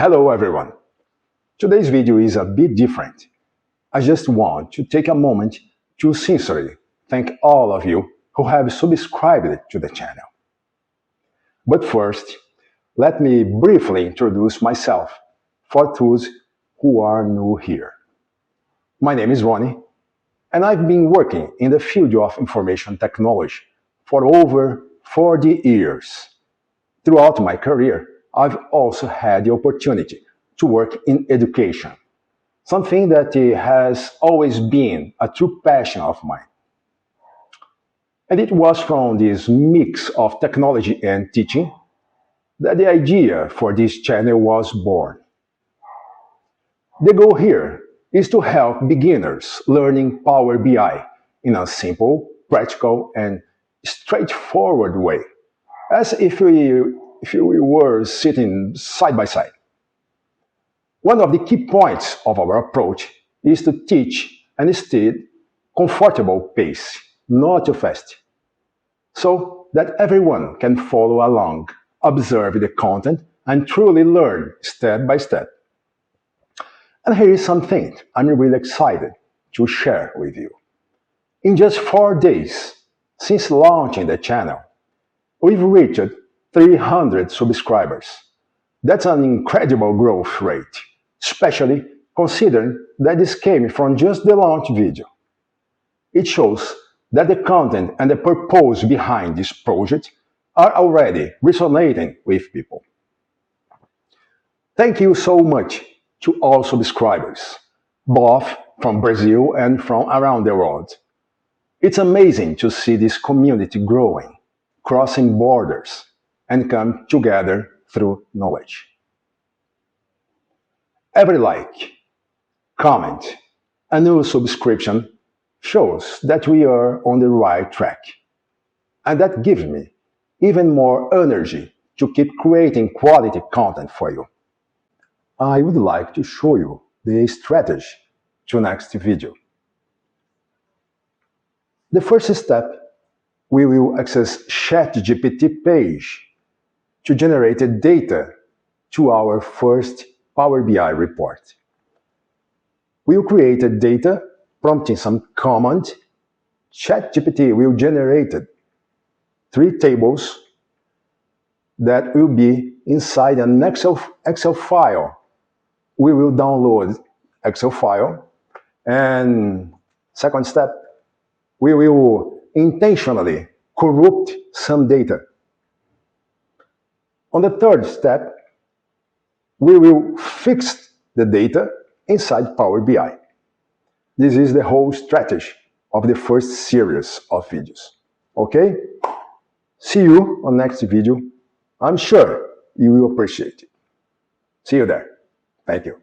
Hello everyone. Today's video is a bit different. I just want to take a moment to sincerely thank all of you who have subscribed to the channel. But first, let me briefly introduce myself for those who are new here. My name is Ronnie, and I've been working in the field of information technology for over 40 years. Throughout my career, I've also had the opportunity to work in education, something that has always been a true passion of mine. And it was from this mix of technology and teaching that the idea for this channel was born. The goal here is to help beginners learning Power BI in a simple, practical, and straightforward way, as if we were sitting side by side. One of the key points of our approach is to teach at a steady, comfortable pace, not too fast, so that everyone can follow along, observe the content, and truly learn step by step. And here is something I'm really excited to share with you. In just 4 days since launching the channel, we've reached 300 subscribers. That's an incredible growth rate, especially considering that this came from just the launch video. It shows that the content and the purpose behind this project are already resonating with people. Thank you so much to all subscribers, both from Brazil and from around the world. It's amazing to see this community growing, crossing borders, and come together through knowledge. Every like, comment, and new subscription shows that we are on the right track. And that gives me even more energy to keep creating quality content for you. I would like to show you the strategy to next video. The first step, we will access ChatGPT page to generate data to our first Power BI report. We will create a data prompting some command. ChatGPT will generate 3 tables that will be inside an Excel file. We will download Excel file, and second step, we will intentionally corrupt some data. On the third step, we will fix the data inside Power BI. This is the whole strategy of the first series of videos. Okay? See you on next video. I'm sure you will appreciate it. See you there. Thank you.